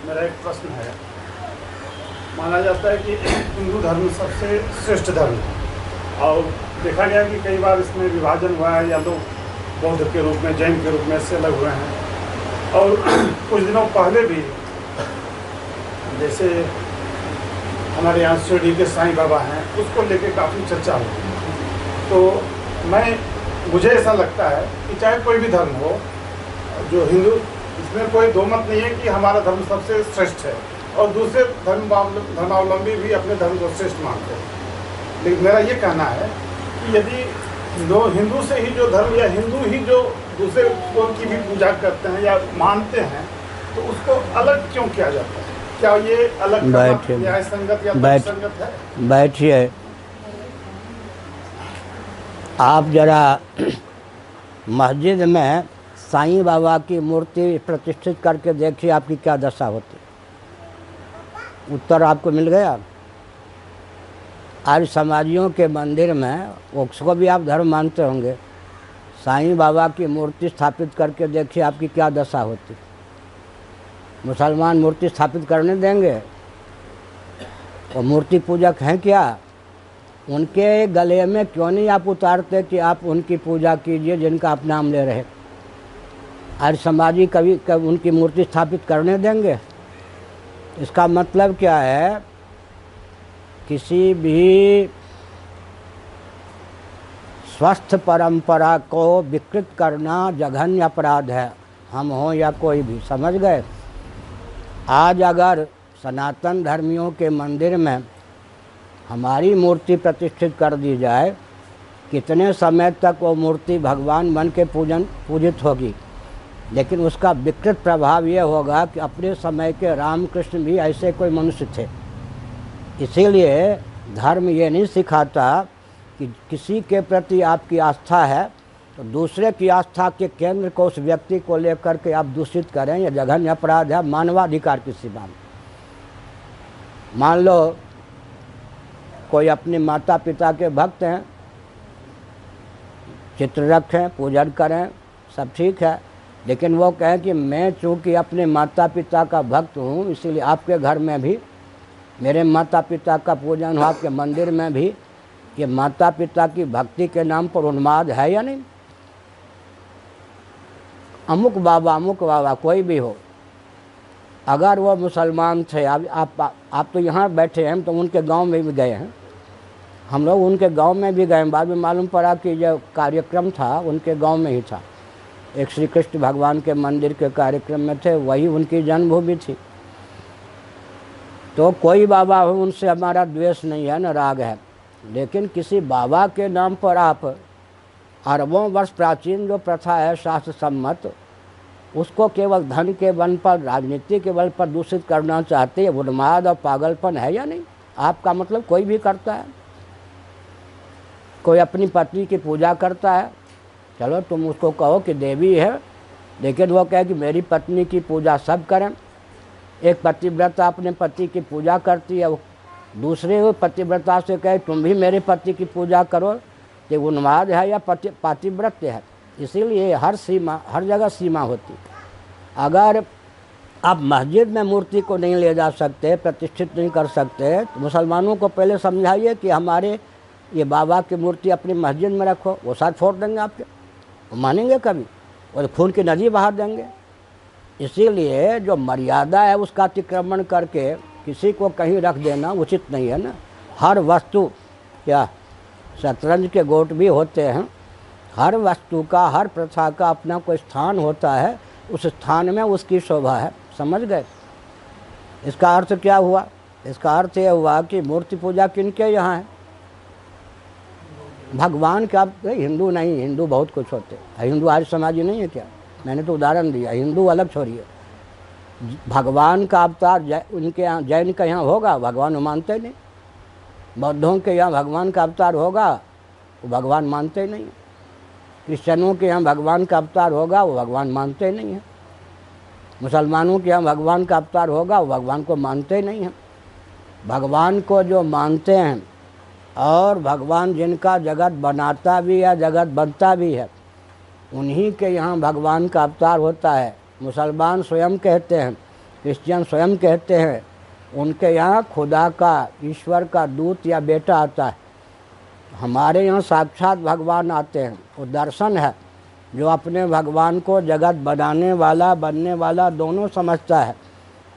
मेरा एक प्रश्न है। माना जाता है कि हिंदू धर्म सबसे श्रेष्ठ धर्म है और देखा गया कि कई बार इसमें विभाजन हुआ है, या लोग बौद्ध के रूप में, जैन के रूप में इससे अलग हुए हैं। और कुछ दिनों पहले भी जैसे हमारे यहाँ शिरडी के साईं बाबा हैं, उसको लेके काफ़ी चर्चा हुई। तो मुझे ऐसा लगता है कि चाहे कोई भी धर्म हो, जो हिंदू, इसमें कोई दो मत नहीं है कि हमारा धर्म सबसे श्रेष्ठ है और दूसरे धर्मावलंबी भी अपने धर्म को श्रेष्ठ मानते हैं। लेकिन मेरा ये कहना है कि यदि हिंदू से ही जो धर्म, या हिंदू ही जो दूसरे को की भी पूजा करते हैं या मानते हैं, तो उसको अलग क्यों किया जाता है? क्या ये अलग न्याय संगत या तर्कसंगत है? बैठिए, आप जरा मस्जिद में साईं बाबा की मूर्ति प्रतिष्ठित करके देखिए आपकी क्या दशा होती। उत्तर आपको मिल गया। आज समाजियों के मंदिर में, उसको भी आप धर्म मानते होंगे, साईं बाबा की मूर्ति स्थापित करके देखिए आपकी क्या दशा होती। मुसलमान मूर्ति स्थापित करने देंगे? वो मूर्ति पूजक हैं क्या? उनके गले में क्यों नहीं आप उतारते कि आप उनकी पूजा कीजिए जिनका आप नाम ले रहे? आज समाजी कभी उनकी मूर्ति स्थापित करने देंगे? इसका मतलब क्या है? किसी भी स्वस्थ परंपरा को विकृत करना जघन्य अपराध है, हम हों या कोई भी। समझ गए? आज अगर सनातन धर्मियों के मंदिर में हमारी मूर्ति प्रतिष्ठित कर दी जाए, कितने समय तक वो मूर्ति भगवान बन के पूजित होगी, लेकिन उसका विकृत प्रभाव ये होगा कि अपने समय के रामकृष्ण भी ऐसे कोई मनुष्य थे। इसीलिए धर्म ये नहीं सिखाता कि किसी के प्रति आपकी आस्था है तो दूसरे की आस्था के केंद्र को, उस व्यक्ति को लेकर के आप दूषित करें। यह जघन्य अपराध है, मानवाधिकार की सीमा में। मान लो कोई अपने माता पिता के भक्त हैं, चित्र रखें, पूजन करें, सब ठीक है, लेकिन वो कहें कि मैं चूँकि अपने माता पिता का भक्त हूँ, इसीलिए आपके घर में भी मेरे माता पिता का पूजन हो, आपके मंदिर में भी। ये माता पिता की भक्ति के नाम पर उन्माद है या नहीं? अमुक बाबा कोई भी हो, अगर वो मुसलमान थे, आप तो यहाँ बैठे हैं, तो उनके गांव में भी गए हैं, हम लोग उनके गांव में भी गए। बाद में मालूम पड़ा कि जो कार्यक्रम था उनके गांव में ही था, एक श्री कृष्ण भगवान के मंदिर के कार्यक्रम में थे, वही उनकी जन्मभूमि थी। तो कोई बाबा हो, उनसे हमारा द्वेष नहीं है, न राग है, लेकिन किसी बाबा के नाम पर आप अरबों वर्ष प्राचीन जो प्रथा है शास्त्र सम्मत, उसको केवल धन के बल पर, राजनीति के बल पर दूषित करना चाहते हैं। उन्माद और पागलपन है या नहीं? आपका मतलब कोई भी करता है। कोई अपनी पत्नी की पूजा करता है, चलो तुम उसको कहो कि देवी है, लेकिन वो कहे कि मेरी पत्नी की पूजा सब करें। एक पतिव्रता अपने पति की पूजा करती है, दूसरे पतिव्रता से कहे तुम भी मेरे पति की पूजा करो, ये उन्माद है या पातिव्रत्य है? इसीलिए हर जगह सीमा होती। अगर आप मस्जिद में मूर्ति को नहीं ले जा सकते, प्रतिष्ठित नहीं कर सकते, तो मुसलमानों को पहले समझाइए कि हमारे ये बाबा की मूर्ति अपनी मस्जिद में रखो, वो साथ फोड़ देंगे आपके, वो मानेंगे कभी? और खून की नदी बहा देंगे। इसीलिए जो मर्यादा है उसका अतिक्रमण करके किसी को कहीं रख देना उचित नहीं है ना। हर वस्तु, क्या शतरंज के गोट भी होते हैं, हर वस्तु का, हर प्रथा का अपना कोई स्थान होता है, उस स्थान में उसकी शोभा है। समझ गए? इसका अर्थ क्या हुआ? इसका अर्थ यह हुआ कि मूर्ति पूजा किनके यहाँ है? भगवान का। हिंदू नहीं, हिंदू बहुत कुछ होते हैं। हिंदू आर्य समाजी नहीं है क्या? मैंने तो उदाहरण दिया। हिंदू अलग छोड़िए, भगवान का अवतार उनके यहाँ, जैन के यहाँ होगा, भगवान मानते नहीं। बौद्धों के यहाँ भगवान का अवतार होगा, वो भगवान मानते नहीं हैं। क्रिश्चियनों के यहाँ भगवान का अवतार होगा, वो भगवान मानते नहीं हैं। मुसलमानों के यहाँ भगवान का अवतार होगा, वो भगवान को मानते नहीं हैं। भगवान को जो मानते हैं और भगवान जिनका जगत बनाता भी है, जगत बनता भी है, उन्हीं के यहाँ भगवान का अवतार होता है। मुसलमान स्वयं कहते हैं क्रिश्चियन स्वयं कहते हैं उनके यहाँ खुदा का, ईश्वर का दूत या बेटा आता है। हमारे यहाँ साक्षात भगवान आते हैं। वो दर्शन है जो अपने भगवान को जगत बनाने वाला, बनने वाला दोनों समझता है,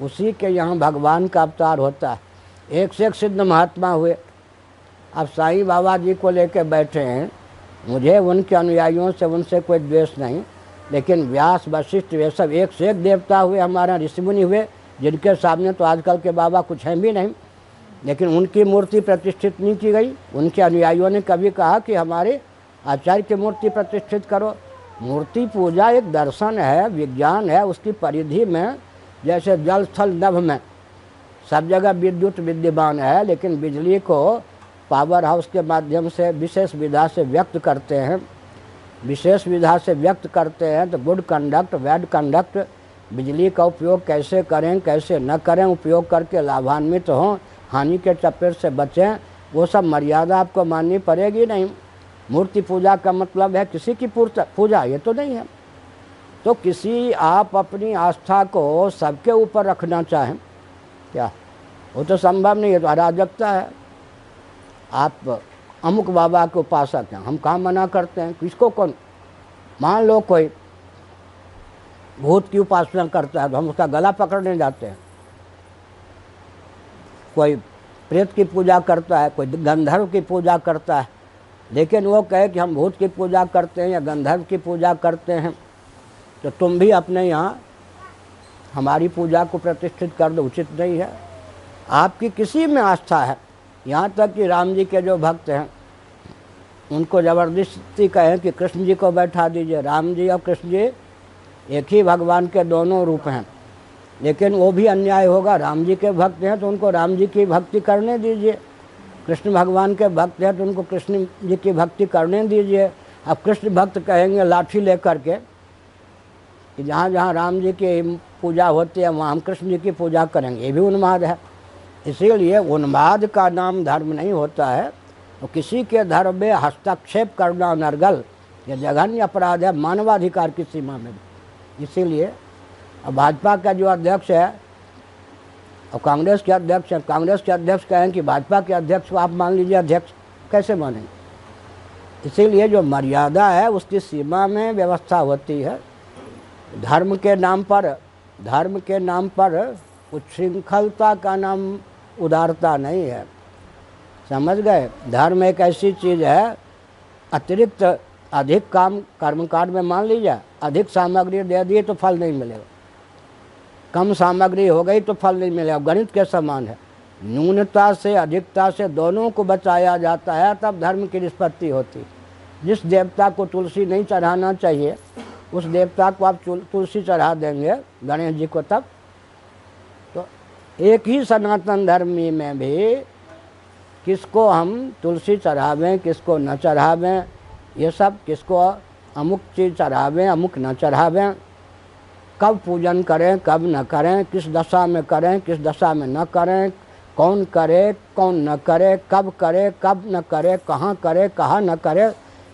उसी के यहाँ भगवान का अवतार होता है। एक से एक सिद्ध महात्मा हुए। अब साईं बाबा जी को लेकर बैठे हैं। मुझे उनके अनुयायियों से, उनसे कोई द्वेष नहीं, लेकिन व्यास, वशिष्ठ, वे सब एक से एक देवता हुए, हमारा ऋषि मुनि हुए, जिनके सामने तो आजकल के बाबा कुछ हैं भी नहीं, लेकिन उनकी मूर्ति प्रतिष्ठित नहीं की गई। उनके अनुयायियों ने कभी कहा कि हमारे आचार्य की मूर्ति प्रतिष्ठित करो। मूर्ति पूजा एक दर्शन है, विज्ञान है। उसकी परिधि में जैसे जल, स्थल, नभ में सब जगह विद्युत विद्यमान है, लेकिन बिजली को पावर हाउस के माध्यम से विशेष विधा से व्यक्त करते हैं। विशेष विधा से व्यक्त करते हैं तो गुड कंडक्ट, बैड कंडक्ट, बिजली का उपयोग कैसे करें, कैसे न करें, उपयोग करके लाभान्वित हों, हानि के चपेट से बचें, वो सब मर्यादा आपको माननी पड़ेगी। नहीं, मूर्ति पूजा का मतलब है किसी की पूजा, ये तो नहीं है। तो किसी, आप अपनी आस्था को सबके ऊपर रखना चाहें क्या, वो तो संभव नहीं है, तो अराजकता है। आप अमुक बाबा के उपासक हैं, हम कहाँ मना करते हैं, किसको कौन। मान लो कोई भूत की उपासना करता है तो हम उसका गला पकड़ने जाते हैं। कोई प्रेत की पूजा करता है, कोई गंधर्व की पूजा करता है, लेकिन वो कहे कि हम भूत की पूजा करते हैं या गंधर्व की पूजा करते हैं, तो तुम भी अपने यहाँ हमारी पूजा को प्रतिष्ठित कर दो, उचित नहीं है। आपकी किसी में आस्था है, यहाँ तक कि राम जी के जो भक्त हैं उनको ज़बरदस्ती कहें कि कृष्ण जी को बैठा दीजिए। राम जी और कृष्ण जी एक ही भगवान के दोनों रूप हैं, लेकिन वो भी अन्याय होगा। राम जी के भक्त हैं तो उनको राम जी की भक्ति करने दीजिए, कृष्ण भगवान के भक्त हैं तो उनको कृष्ण जी की भक्ति करने दीजिए। अब कृष्ण भक्त कहेंगे लाठी लेकर के कि जहाँ जहाँ राम जी की पूजा होती है वहाँ हम कृष्ण जी की पूजा करेंगे, ये भी उन्माद है। इसीलिए उन्माद का नाम धर्म नहीं होता है। तो किसी के धर्म में हस्तक्षेप करना अनर्गल, ये जघन्य अपराध है, मानवाधिकार की सीमा में। इसीलिए अब भाजपा का जो अध्यक्ष है और कांग्रेस के अध्यक्ष हैं, कांग्रेस के अध्यक्ष कहें कि भाजपा के अध्यक्ष को आप मान लीजिए अध्यक्ष, कैसे मानेंगे। इसीलिए जो मर्यादा है उसकी सीमा में व्यवस्था होती है। धर्म के नाम पर उच्छृंखलता का नाम उदारता नहीं है, समझ गए। धर्म एक ऐसी चीज़ है, अतिरिक्त अधिक काम कर्मकांड में मान लीजिए अधिक सामग्री दे दी तो फल नहीं मिलेगा, कम सामग्री हो गई तो फल नहीं मिलेगा। गणित के समान है, न्यूनता से अधिकता से दोनों को बचाया जाता है, तब धर्म की निष्पत्ति होती। जिस देवता को तुलसी नहीं चढ़ाना चाहिए उस देवता को आप तुलसी चढ़ा देंगे गणेश जी को, तब तो एक ही सनातन धर्मी में भी किसको हम तुलसी चढ़ावें, किसको न चढ़ावें, ये सब, किसको अमुक चीज़ चढ़ावें, अमुक न चढ़ावें, कब पूजन करें, कब न करें, किस दशा में करें, किस दशा में न करें, कौन करे, कौन न करे, कब करे, कब न करे, कहाँ करे, कहाँ न करे,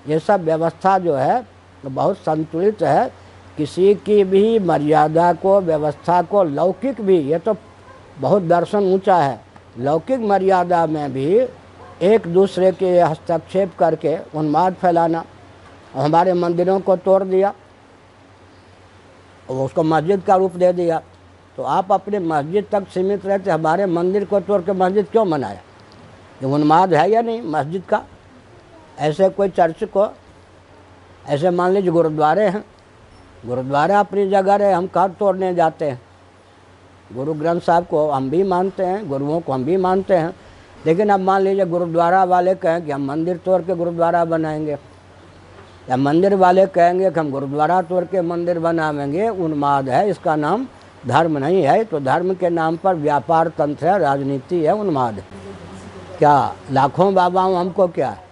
ये सब व्यवस्था जो है तो बहुत संतुलित है। किसी की भी मर्यादा को, व्यवस्था को, लौकिक भी, ये तो बहुत दर्शन ऊंचा है, लौकिक मर्यादा में भी एक दूसरे के हस्तक्षेप करके उन्माद फैलाना। हमारे मंदिरों को तोड़ दिया और उसको मस्जिद का रूप दे दिया, तो आप अपने मस्जिद तक सीमित रहते, हमारे मंदिर को तोड़ के मस्जिद क्यों बनाया। ये उन्माद है या नहीं मस्जिद का। ऐसे कोई चर्च को, ऐसे मान लीजिए गुरुद्वारे हैं, गुरुद्वारा अपनी जगह है, हम कहाँ तोड़ने जाते हैं। गुरु ग्रंथ साहब को हम भी मानते हैं, गुरुओं को हम भी मानते हैं, लेकिन अब मान लीजिए गुरुद्वारा वाले कहें कि हम मंदिर तोड़ के गुरुद्वारा बनाएंगे, या मंदिर वाले कहेंगे कि हम गुरुद्वारा तोड़ के मंदिर बनाएंगे। उन्माद है, इसका नाम धर्म नहीं है। तो धर्म के नाम पर व्यापार तंत्र है, राजनीति है, उन्माद है। क्या लाखों बाबाओं हमको क्या है,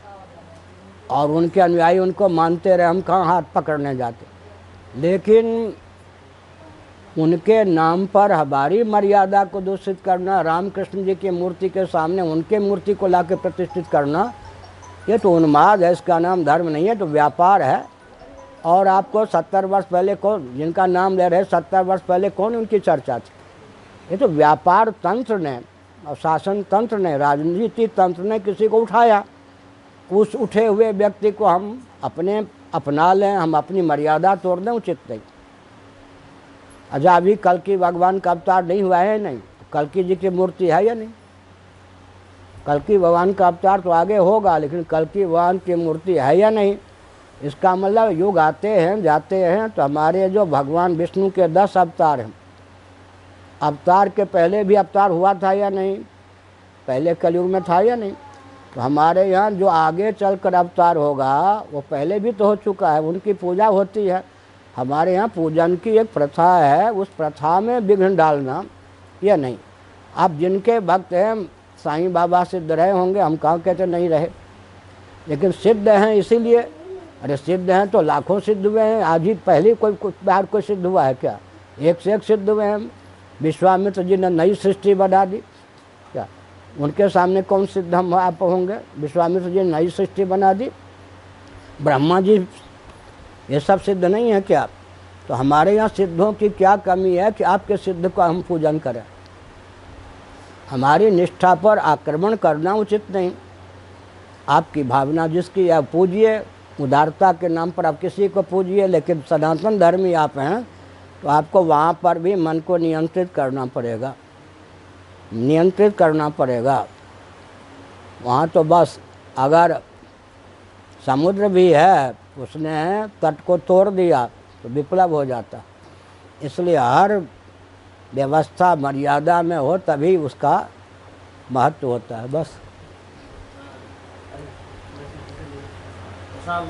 और उनके अनुयायी उनको मानते रहे, हम कहाँ हाथ पकड़ने जाते। लेकिन उनके नाम पर हमारी मर्यादा को दूषित करना, रामकृष्ण जी की मूर्ति के सामने उनके मूर्ति को लाके प्रतिष्ठित करना, ये तो उन्माद है, इसका नाम धर्म नहीं है, तो व्यापार है। और आपको 70 वर्ष पहले कौन, जिनका नाम ले रहे 70 वर्ष पहले कौन उनकी चर्चा थी। ये तो व्यापार तंत्र ने और शासन तंत्र ने, राजनीति तंत्र ने किसी को उठाया, उस उठे हुए व्यक्ति को हम अपना लें, हम अपनी मर्यादा तोड़ दें, उचित नहीं। अच्छा, अभी कल्कि भगवान का अवतार नहीं हुआ है? नहीं। कल्कि जी की मूर्ति है या नहीं? कल्कि भगवान का अवतार तो आगे होगा, लेकिन कल्कि भगवान की मूर्ति है या नहीं? इसका मतलब युग आते हैं जाते हैं, तो हमारे जो भगवान विष्णु के 10 अवतार हैं, अवतार के पहले भी अवतार हुआ था या नहीं? पहले कलयुग में था या नहीं? तो हमारे यहाँ जो आगे चलकर अवतार होगा वो पहले भी तो हो चुका है, उनकी पूजा होती है। हमारे यहाँ पूजन की एक प्रथा है, उस प्रथा में विघ्न डालना या नहीं। आप जिनके भक्त हैं, साईं बाबा सिद्ध रहे होंगे, हम कहाँ कहते नहीं रहे, लेकिन सिद्ध हैं इसीलिए। अरे सिद्ध हैं तो लाखों सिद्ध हुए हैं, आज ही पहले कोई बाहर कोई सिद्ध हुआ है क्या? एक से एक सिद्ध हुए हैं। विश्वामित्र जी ने नई सृष्टि बना दी क्या? उनके सामने कौन सिद्ध हम आप होंगे? विश्वामित्र जी ने नई सृष्टि बना दी। ब्रह्मा जी ये सब सिद्ध नहीं है क्या? तो हमारे यहाँ सिद्धों की क्या कमी है कि आपके सिद्ध का हम पूजन करें? हमारी निष्ठा पर आक्रमण करना उचित नहीं। आपकी भावना जिसकी आप पूजिए, उदारता के नाम पर आप किसी को पूजिए, लेकिन सनातन धर्मी आप हैं तो आपको वहाँ पर भी मन को नियंत्रित करना पड़ेगा, नियंत्रित करना पड़ेगा। वहाँ तो बस अगर समुद्र भी है, उसने तट को तोड़ दिया तो विप्लव हो जाता। इसलिए हर व्यवस्था मर्यादा में हो तभी उसका महत्व होता है। बस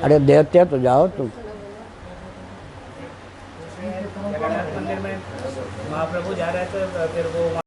अरे देते तो जाओ तुम। जगन्नाथ मंदिर में महाप्रभु जा रहे थे, फिर वो